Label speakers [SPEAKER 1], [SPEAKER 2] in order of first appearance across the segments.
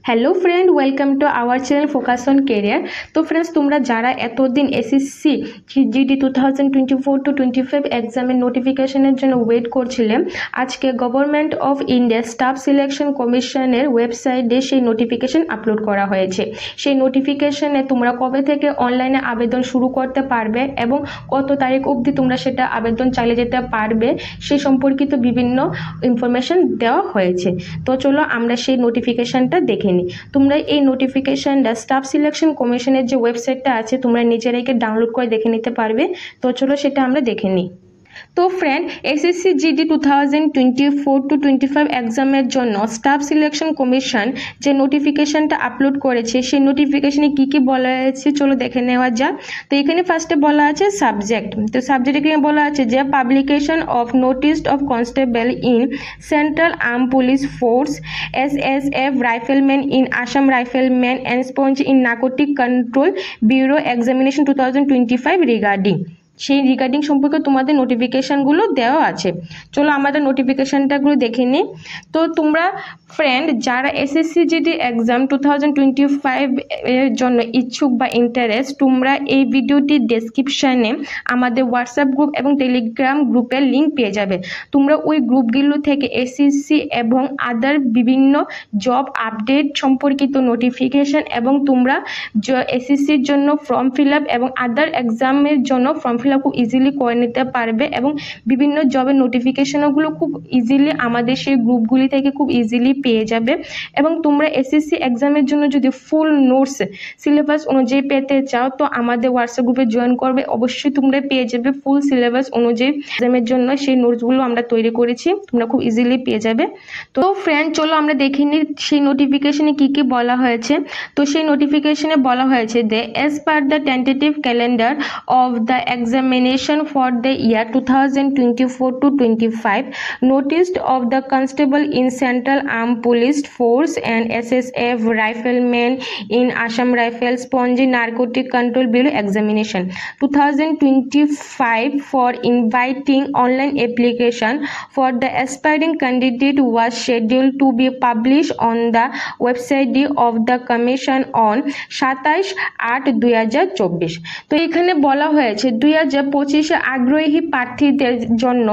[SPEAKER 1] Hello friend, welcome to our channel focus on career. तो friends, तुम्हारा যারা এতদিন এসএসসি জিডি 2024 টু 25 এক্সামের নোটিফিকেশনের জন্য ওয়েট করছিলে, আজকে government of India staff selection কমিশনের ওয়েবসাইটে সেই নোটিফিকেশন আপলোড করা হয়েছে। সেই নোটিফিকেশনে তোমরা কবে থেকে অনলাইনে আবেদন শুরু করতে পারবে এবং কত তারিখ অবধি তোমরা সেটা আবেদন চালিয়ে যেতে পারবে সে সম্পর্কিত বিভিন্ন ইনফরমেশন দেওয়া হয়েছে। তো চলো আমরা সেই নোটিফিকেশনটা দেখে নিই। তোমরা এই নোটিফিকেশনটা স্টাফ সিলেকশন কমিশনের যে ওয়েবসাইটটা আছে তোমরা নিজেরাই ডাউনলোড করে দেখে নিতে পারবে। তো চলো সেটা আমরা দেখে নিই। তো ফ্রেন্ড, এসএসসি জিডি 2024 টু 25 এক্সামের জন্য স্টাফ সিলেকশন কমিশন যে নোটিফিকেশনটা আপলোড করেছে সেই নোটিফিকেশনে কি কি বলা হয়েছে চলো দেখে নেওয়া যাক। তো এখানে ফার্স্টে বলা আছে সাবজেক্ট। তো সাবজেক্ট এখানে বলা আছে যে publication of notice of constable in central arm police force, SSF rifleman in Assam rifleman and sponge in narcotic control bureau examination 2025 regarding. সেই রিগার্ডিং সম্পর্কে তোমাদের নোটিফিকেশানগুলো দেওয়া আছে। চলো আমাদের নোটিফিকেশানটাগুলো দেখে নিই। তো তোমরা ফ্রেন্ড যারা এসএসসি জিডি এক্সাম 2025 এর জন্য ইচ্ছুক বা ইন্টারেস্ট, তোমরা এই ভিডিওটির ডেসক্রিপশানে আমাদের হোয়াটসঅ্যাপ গ্রুপ এবং টেলিগ্রাম গ্রুপের লিঙ্ক পেয়ে যাবে। তোমরা ওই গ্রুপগুলো থেকে এসএসসি এবং আদার বিভিন্ন জব আপডেট সম্পর্কিত নোটিফিকেশান এবং তোমরা এসএসসির জন্য ফর্ম ফিল আপ এবং আদার এক্সামের জন্য ফর্ম ফিল আপ খুব ইজিলি করে নিতে পারবে এবং বিভিন্ন জবের নোটিফিকেশনগুলো খুব ইজিলি আমাদের সেই গ্রুপগুলি থেকে খুব ইজিলি পেয়ে যাবে। এবং তোমরা এসএসসি এক্সামের জন্য যদি ফুল নোটস সিলেবাস অনুযায়ী পেতে চাও তো আমাদের হোয়াটসঅ্যাপ গ্রুপে জয়েন করবে, অবশ্যই তোমরা পেয়ে যাবে ফুল সিলেবাস অনুযায়ী এক্সামের জন্য সেই নোটসগুলো আমরা তৈরি করেছি, তোমরা খুব ইজিলি পেয়ে যাবে। তো ফ্রেন্ড চলো আমরা দেখে নিই সেই নোটিফিকেশনে কি কি বলা হয়েছে। তো সেই নোটিফিকেশনে বলা হয়েছে যে as per the tentative calendar of the examination for the year 2024 to 25, notice of the constable in Central Armed Police Force and SSF rifleman in Assam Rifle Spongy Narcotic Control Bureau examination 2025 for inviting online application for the aspiring candidate was scheduled to be published on the website of the commission on 27/8/2024। তো এখানে বলা হয়েছে 2025 আগ্রহী প্রার্থীদের জন্য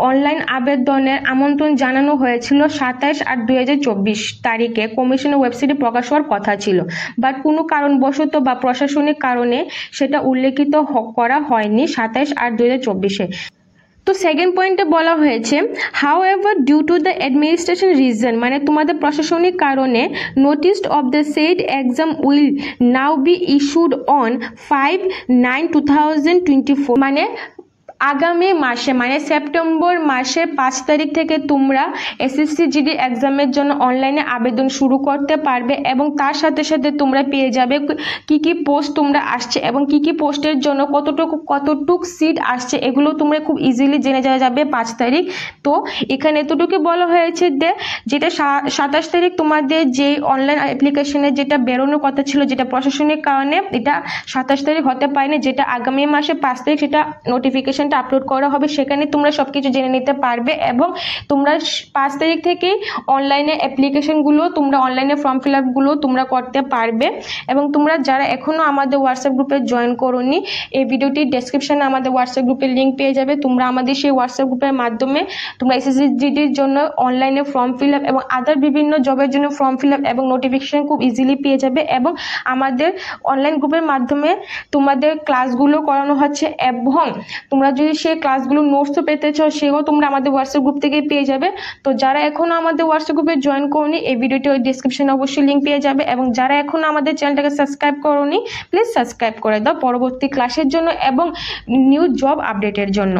[SPEAKER 1] online আবেদনের আমন্ত্রণ জানানো হয়েছিল 27/8/2024 তারিখে কমিশনের ওয়েবসাইটে প্রকাশ হওয়ার কথা ছিল, বাট কোনো কারণবশত বা প্রশাসনিক কারণে সেটা উল্লেখিত করা হয়নি 27/8/2024-এ। তো সেকেন্ড পয়েন্টে বলা হয়েছে however due to the administration reason, মানে তোমাদের প্রশাসনিক কারণে notice of the said exam will now be issued on 5/9/2024, মানে আগামী মাসে মানে সেপ্টেম্বর মাসের 5 তারিখ থেকে তোমরা এসএসসি জিডি এক্সামের জন্য অনলাইনে আবেদন শুরু করতে পারবে এবং তার সাথে সাথে তোমরা পেয়ে যাবে কি কি পোস্ট তোমরা আসছে এবং কি কি পোস্টের জন্য কতটুক সিট আসছে, এগুলো তোমরা খুব ইজিলি জেনে যাওয়া যাবে 5 তারিখ। তো এখানে এতটুকু বলা হয়েছে যে যেটা 27 তারিখ তোমাদের যে অনলাইন অ্যাপ্লিকেশনে যেটা বেরোনোর কথা ছিল, যেটা প্রশাসনিক কারণে এটা 27 তারিখ হতে পারেনি, যেটা আগামী মাসে 5 তারিখ সেটা নোটিফিকেশন আপলোড করা হবে, সেখানে তোমরা সবকিছু জেনে নিতে পারবে এবং তোমরা 5 তারিখ থেকে অনলাইনে অ্যাপ্লিকেশনগুলো তোমরা অনলাইনে ফর্ম ফিল আপগুলো তোমরা করতে পারবে। এবং তোমরা যারা এখনো আমাদের হোয়াটসঅ্যাপ গ্রুপে জয়েন করোনি, এই ভিডিওটির ডেসক্রিপশনে আমাদের হোয়াটসঅ্যাপ গ্রুপের লিঙ্ক পেয়ে যাবে। তোমরা আমাদের সেই হোয়াটসঅ্যাপ গ্রুপের মাধ্যমে তোমরা এসএসসি জিডির জন্য অনলাইনে ফর্ম ফিল আপ এবং আদার বিভিন্ন জবের জন্য ফর্ম ফিল আপ এবং নোটিফিকেশন খুব ইজিলি পেয়ে যাবে এবং আমাদের অনলাইন গ্রুপের মাধ্যমে তোমাদের ক্লাসগুলো করানো হচ্ছে এবং তোমরা যদি সেই ক্লাসগুলো নোটসও পেতে চাও সেও তোমরা আমাদের হোয়াটসঅ্যাপ গ্রুপ থেকে পেয়ে যাবে। তো যারা এখনো আমাদের হোয়াটসঅ্যাপ গ্রুপে জয়েন করোনি এই ভিডিওটি ওই ডিসক্রিপশনে অবশ্যই লিঙ্ক পেয়ে যাবে এবং যারা এখনো আমাদের চ্যানেলটাকে সাবস্ক্রাইব করোনি প্লিজ সাবস্ক্রাইব করে দাও পরবর্তী ক্লাসের জন্য এবং নিউ জব আপডেটের জন্য।